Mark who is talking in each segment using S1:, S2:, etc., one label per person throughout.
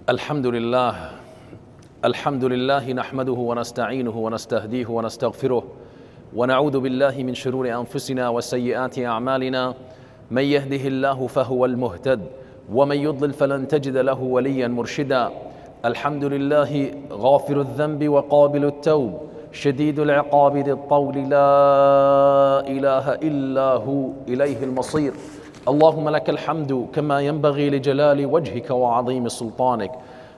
S1: الحمد لله الحمد لله نحمده ونستعينه ونستهديه ونستغفره ونعوذ بالله من شرور أنفسنا وسيئات أعمالنا. من يهده الله فهو المهتد ومن يضلل فلن تجد له وليا مرشدا. الحمد لله غافر الذنب وقابل التوب شديد العقاب ذي الطول لا إله إلا هو إليه المصير. اللهم لك الحمد كما ينبغي لجلال وجهك وعظيم سلطانك.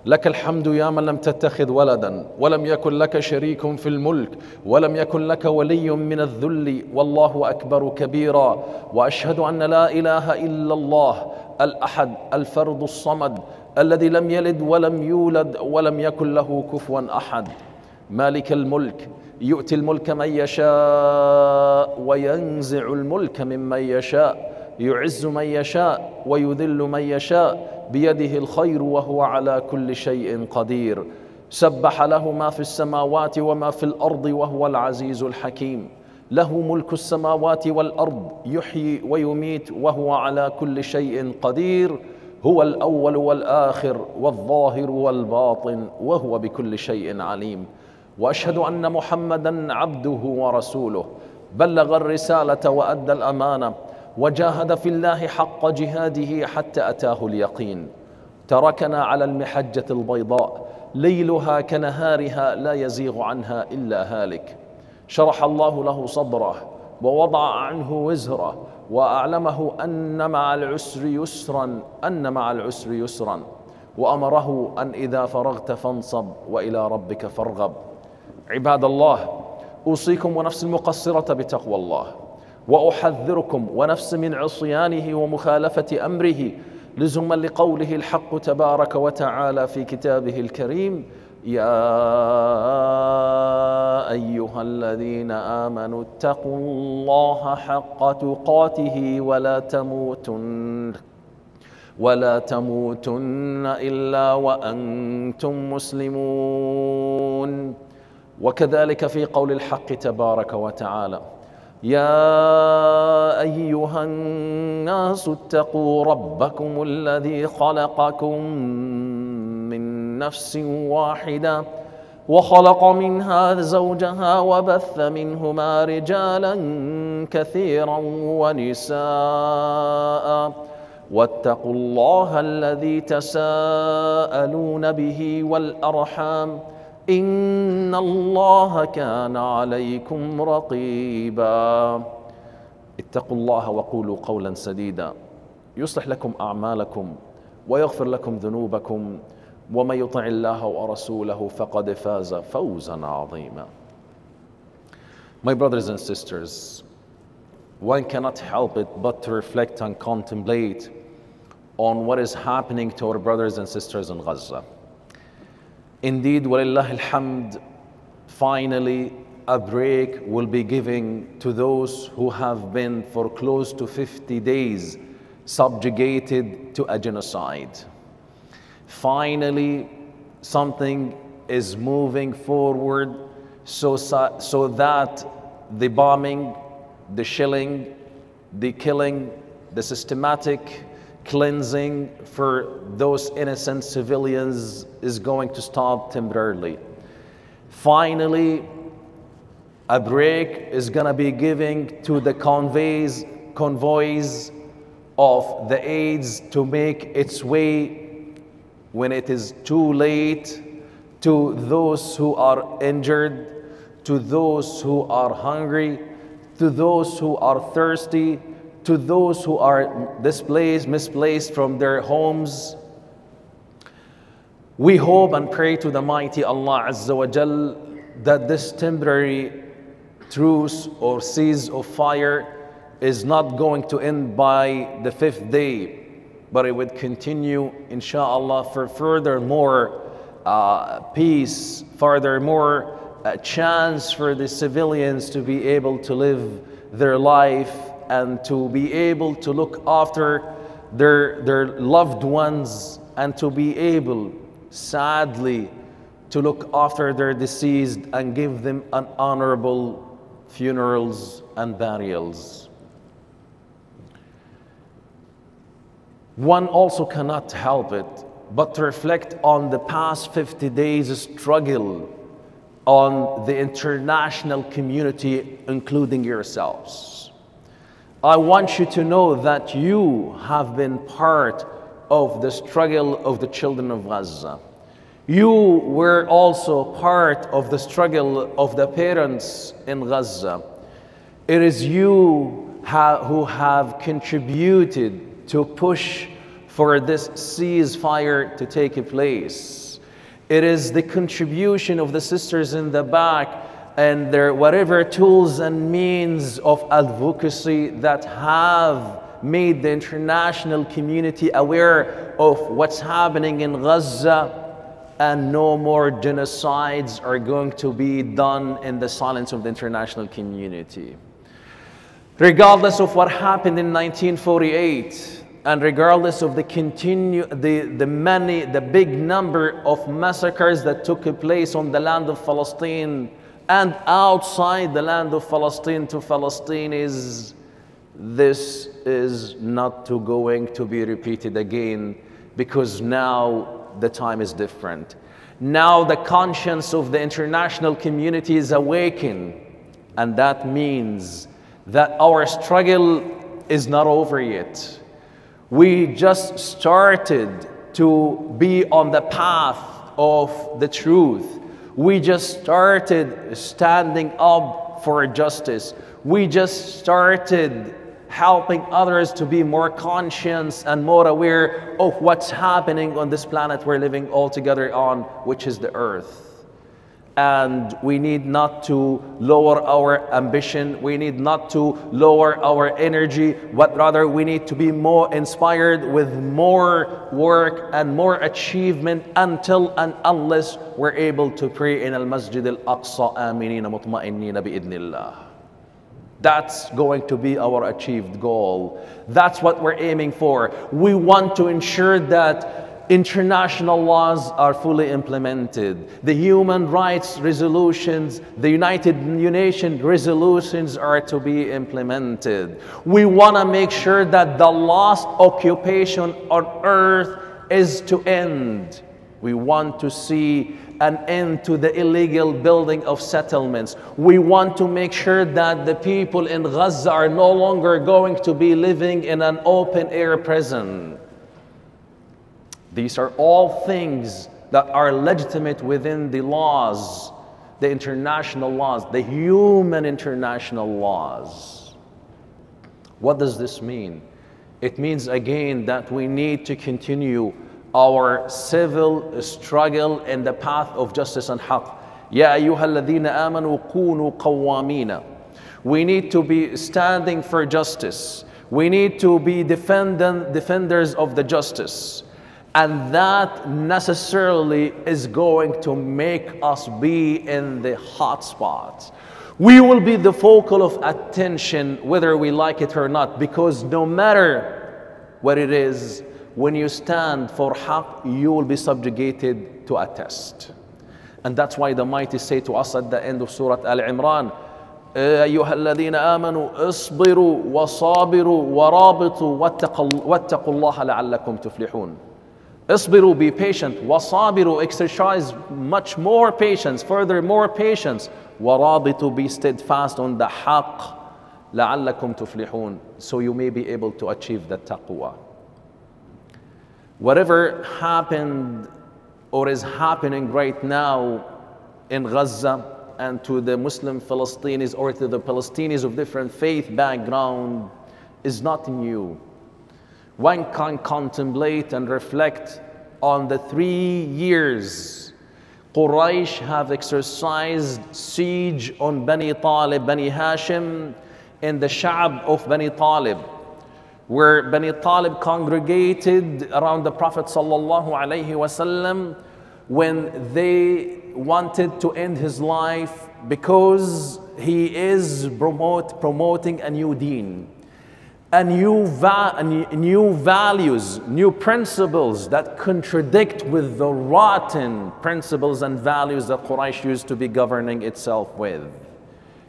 S1: لك الحمد يا من لم تتخذ ولدا ولم يكن لك شريك في الملك ولم يكن لك ولي من الذل والله أكبر كبيرا. وأشهد أن لا إله إلا الله الأحد الفرد الصمد الذي لم يلد ولم يولد ولم يكن له كفوا أحد. مالك الملك يؤتي الملك من يشاء وينزع الملك ممن يشاء، يعز من يشاء ويذل من يشاء، بيده الخير وهو على كل شيء قدير. سبح له ما في السماوات وما في الأرض وهو العزيز الحكيم. له ملك السماوات والأرض يحيي ويميت وهو على كل شيء قدير. هو الأول والآخر والظاهر والباطن وهو بكل شيء عليم. وأشهد أن محمدا عبده ورسوله بلغ الرسالة وأدى الأمانة وجاهد في الله حق جهاده حتى أتاه اليقين. تركنا على المحجة البيضاء ليلها كنهارها لا يزيغ عنها إلا هالك. شرح الله له صدره ووضع عنه وزره وأعلمه أن مع العسر يسرا وأمره أن إذا فرغت فانصب وإلى ربك فارغب. عباد الله، أوصيكم ونفسي المقصرة بتقوى الله، وأحذركم ونفسي من عصيانه ومخالفة أمره لزما لقوله الحق تبارك وتعالى في كتابه الكريم: يا أيها الذين آمنوا اتقوا الله حق تقاته ولا تموتن إلا وأنتم مسلمون. وكذلك في قول الحق تبارك وتعالى: يا أيها الناس اتقوا ربكم الذي خلقكم من نفس واحدة وخلق منها زوجها وبث منهما رجالا كثيرا ونساء واتقوا الله الذي تساءلون به والأرحام إن الله كان عليكم رقيبا. اتقوا الله وقولوا قولا سديدا يصلح لكم أعمالكم ويغفر لكم ذنوبكم ومن يطع الله ورسوله فقد فاز فوزا عظيما. My brothers and sisters, one cannot help it but to reflect and contemplate on what is happening to our brothers and sisters in Gaza. Indeed, walillahi alhamd, finally a break will be given to those who have been for close to 50 days subjugated to a genocide. Finally, something is moving forward so that the bombing, the shelling, the killing, the systematic cleansing for those innocent civilians is going to stop temporarily. Finally, a break is going to be given to the convoys of the aids to make its way when it is too late to those who are injured, to those who are hungry, to those who are thirsty, to those who are misplaced from their homes. We hope and pray to the mighty Allah Azza wa Jal that this temporary truce or cease of fire is not going to end by the 5th day, but it would continue, inshallah, for furthermore peace, furthermore a chance for the civilians to be able to live their life and to be able to look after their loved ones and to be able, sadly, to look after their deceased and give them an honorable funerals and burials. One also cannot help it but to reflect on the past 50 days struggle on the international community, including yourselves. I want you to know that you have been part of the struggle of the children of Gaza. You were also part of the struggle of the parents in Gaza. It is you who have contributed to push for this ceasefire to take place. It is the contribution of the sisters in the back and their whatever tools and means of advocacy that have made the international community aware of what's happening in Gaza, and no more genocides are going to be done in the silence of the international community. Regardless of what happened in 1948, and regardless of the big number of massacres that took place on the land of Palestine and outside the land of Palestine to Palestinians, this is not going to be repeated again, because now the time is different. Now the conscience of the international community is awakened, and that means that our struggle is not over yet. We just started to be on the path of the truth. We just started standing up for justice. We just started helping others to be more conscious and more aware of what's happening on this planet we're living all together on, which is the earth. And we need not to lower our ambition. We need not to lower our energy, but rather we need to be more inspired with more work and more achievement until and unless we're able to pray in Al-Masjid Al-Aqsa aminina mutma'innina bi'idhnillah. That's going to be our achieved goal. That's what we're aiming for. We want to ensure that international laws are fully implemented. The human rights resolutions, the United Nations resolutions are to be implemented. We want to make sure that the last occupation on earth is to end. We want to see an end to the illegal building of settlements. We want to make sure that the people in Gaza are no longer going to be living in an open air prison. These are all things that are legitimate within the laws, the international laws, the human international laws. What does this mean? It means again that we need to continue our civil struggle in the path of justice and haqq. Ya ayyuhalladhina amanu kunu qawwamina. We need to be standing for justice. We need to be defenders of the justice. And that necessarily is going to make us be in the hot spots. We will be the focal of attention whether we like it or not, because no matter what it is, when you stand for haqq, you will be subjugated to a test. And that's why the mighty say to us at the end of Surah Al-Imran, أيها الذين آمنوا اصبروا وصابروا ورابطوا واتقوا الله لعلكم تفلحون. اصبروا, be patient. وصابروا, exercise much more patience, further more patience. ورابطوا, be steadfast on the haqq. لعلكم تفلحون, so you may be able to achieve the taqwa. Whatever happened or is happening right now in Gaza and to the Muslim Palestinians or to the Palestinians of different faith background is not new. One can contemplate and reflect on the 3 years Quraysh have exercised siege on Bani Talib, Bani Hashim, in the Sha'ab of Bani Talib, where Bani Talib congregated around the Prophet sallallahu alaihi wasallam when they wanted to end his life because he is promoting a new deen, a new values, new principles that contradict with the rotten principles and values that Quraysh used to be governing itself with.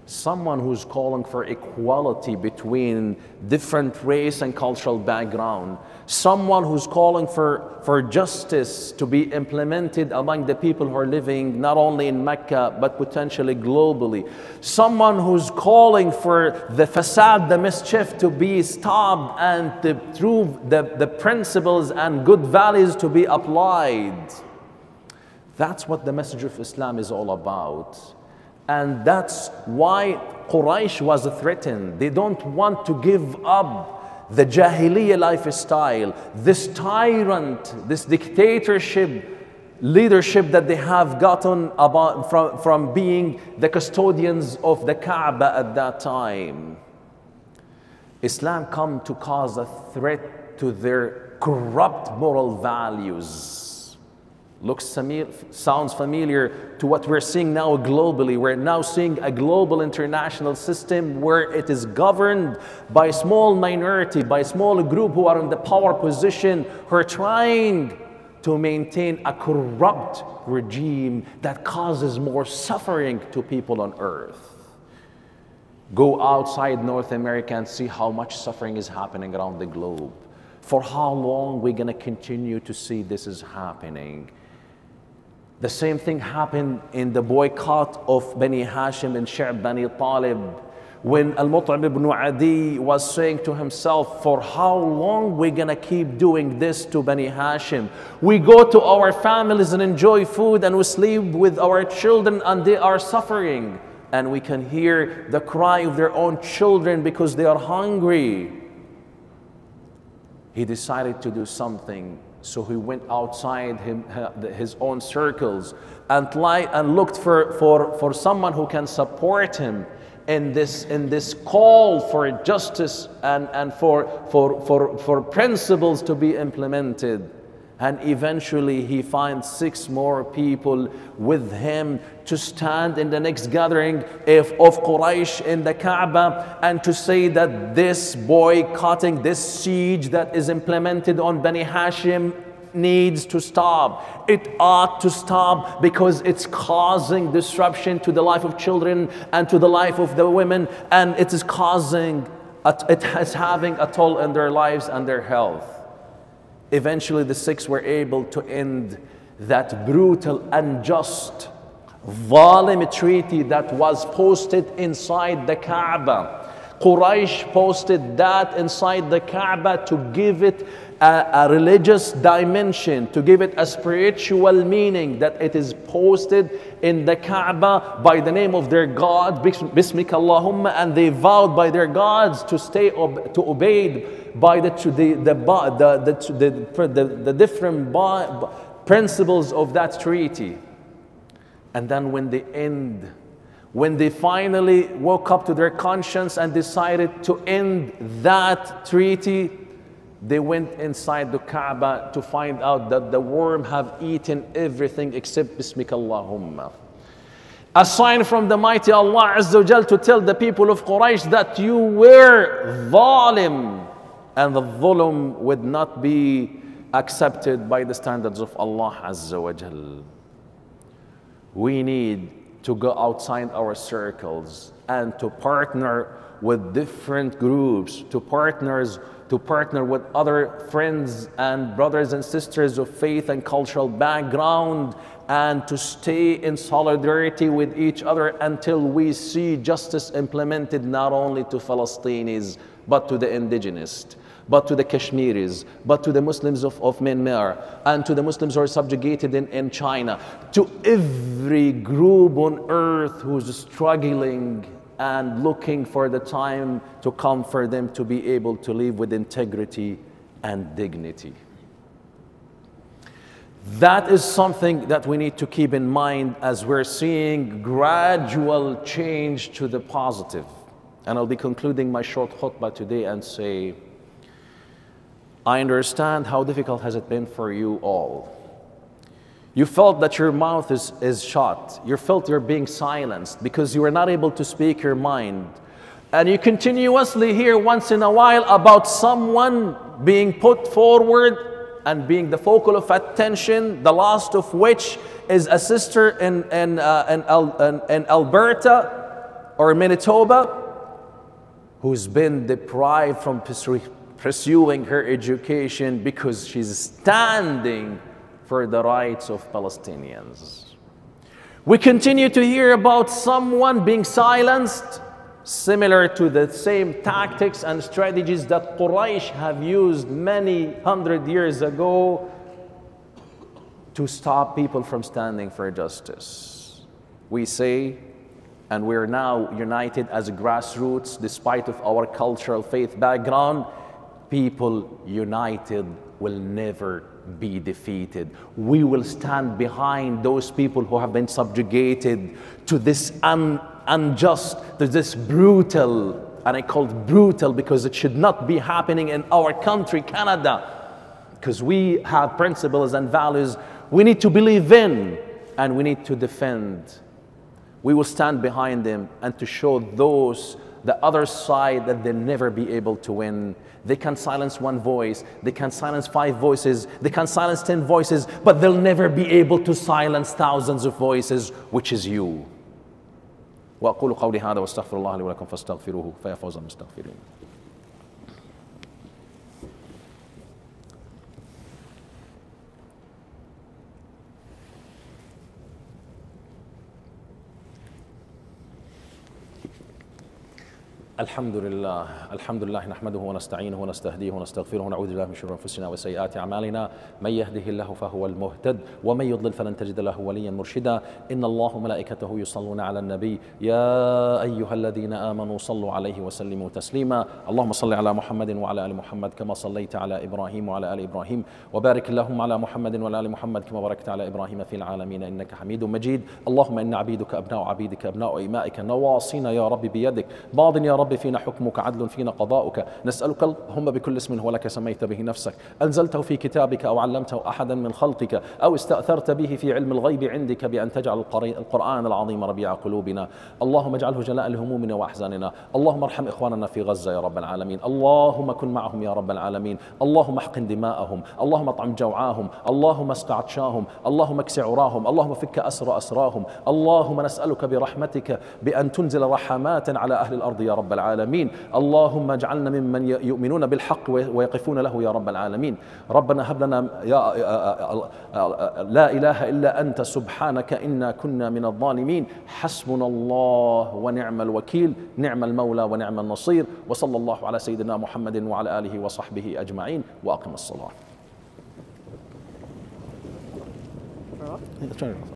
S1: someone who's calling for equality between different race and cultural background, someone who's calling for justice to be implemented among the people who are living not only in Mecca but potentially globally, someone who's calling for the fasad, the mischief, to be stopped and the principles and good values to be applied. That's what the message of Islam is all about. And that's why Quraysh was threatened. They don't want to give up the Jahiliyyah lifestyle, this tyrant, this dictatorship leadership that they have gotten about from being the custodians of the Kaaba at that time. Islam come to cause a threat to their corrupt moral values. Sounds familiar to what we're seeing now globally. We're now seeing a global international system where it is governed by a small minority, by a small group who are in the power position, who are trying to maintain a corrupt regime that causes more suffering to people on earth. Go outside North America and see how much suffering is happening around the globe. For how long we're going to continue to see this is happening? The same thing happened in the boycott of Bani Hashim and Shi'b Bani Talib, when Al-Mut'im ibn Adi was saying to himself, for how long we're gonna keep doing this to Bani Hashim? We go to our families and enjoy food and we sleep with our children and they are suffering. And we can hear the cry of their own children because they are hungry. He decided to do something. So he went outside his own circles and looked for someone who can support him in this call for justice and for principles to be implemented. And eventually he finds 6 more people with him to stand in the next gathering of Quraysh in the Kaaba and to say that this boycotting, this siege that is implemented on Bani Hashim needs to stop. It ought to stop because it's causing disruption to the life of children and to the life of the women, and it is having a toll in their lives and their health. Eventually the 6 were able to end that brutal, unjust, violent treaty that was posted inside the Kaaba. Quraysh posted that inside the Kaaba to give it a religious dimension, to give it a spiritual meaning, that it is posted in the Kaaba by the name of their God, Bismika Allahumma, and they vowed by their gods to obey by the different principles of that treaty. And then when they finally woke up to their conscience and decided to end that treaty, they went inside the Kaaba to find out that the worm have eaten everything except Bismika Allahumma. A sign from the mighty Allah Azza wa Jal to tell the people of Quraysh that you were zalim, and the dhulm would not be accepted by the standards of Allah Azza wa Jal. We need to go outside our circles and to partner with different groups, to partner with other friends and brothers and sisters of faith and cultural background, and to stay in solidarity with each other until we see justice implemented not only to Palestinians, but to the indigenous, but to the Kashmiris, but to the Muslims of Myanmar, and to the Muslims who are subjugated in China, to every group on earth who's struggling and looking for the time to come for them to be able to live with integrity and dignity. That is something that we need to keep in mind as we're seeing gradual change to the positive. And I'll be concluding my short khutbah today and say, I understand how difficult has it been for you all. You felt that your mouth is shut. You felt you're being silenced because you were not able to speak your mind. And you continuously hear once in a while about someone being put forward and being the focal of attention, the last of which is a sister in Alberta or Manitoba, who's been deprived from pursuing her education because she's standing for the rights of Palestinians. We continue to hear about someone being silenced, similar to the same tactics and strategies that Quraysh have used many hundred years ago to stop people from standing for justice. We say, and we're now united as grassroots, despite of our cultural faith background, people united will never be defeated. We will stand behind those people who have been subjugated to this unjust, to this brutal, and I call it brutal because it should not be happening in our country, Canada, because we have principles and values we need to believe in and we need to defend. We will stand behind them and to show those, the other side, that they'll never be able to win. They can silence one voice, they can silence 5 voices, they can silence 10 voices, but they'll never be able to silence thousands of voices, which is you. وأقول قولي هذا واستغفر الله لي ولكم فاستغفروه فيا فوز المستغفرين. الحمد لله نحمده ونستعينه ونستهديه ونستغفره ونعوذ بالله من شرور انفسنا وسيئات اعمالنا من يهده الله فهو المهتد ومن يضلل فلن تجد له وليا مرشدا ان الله وملائكته يصلون على النبي يا ايها الذين امنوا صلوا عليه وسلموا تسليما اللهم صل على محمد وعلى ال محمد كما صليت على ابراهيم وعلى ال ابراهيم وبارك اللهم على محمد وعلى ال محمد كما باركت على ابراهيم في العالمين انك حميد مجيد اللهم ان عبيدك ابناء عبيدك ابناء امائك نواصينا يا رب بيدك ماض يا رب فينا حكمك عدل فينا قضاؤك نسألك اللهم بكل اسم هو لك سميت به نفسك أنزلته في كتابك أو علمته أحدا من خلقك أو استأثرت به في علم الغيب عندك بأن تجعل القرآن العظيم ربيع قلوبنا اللهم اجعله جلاء لهمومنا وأحزاننا اللهم ارحم إخواننا في غزة يا رب العالمين اللهم كن معهم يا رب العالمين اللهم احقن دماءهم اللهم اطعم جوعاهم اللهم اسق عطشاهم اللهم اكس عراهم اللهم فك أسر أسراهم اللهم نسألك برحمتك بأن تنزل رحمات على أهل الأرض يا رب العالمين اللهم اجعلنا ممن يؤمنون بالحق ويقفون له يا رب العالمين ربنا هب لنا لا إله إلا أنت سبحانك إنا كنا من الظالمين حسبنا الله ونعم الوكيل نعم المولى ونعم النصير وصلى الله على سيدنا محمد وعلى آله وصحبه أجمعين وأقم الصلاة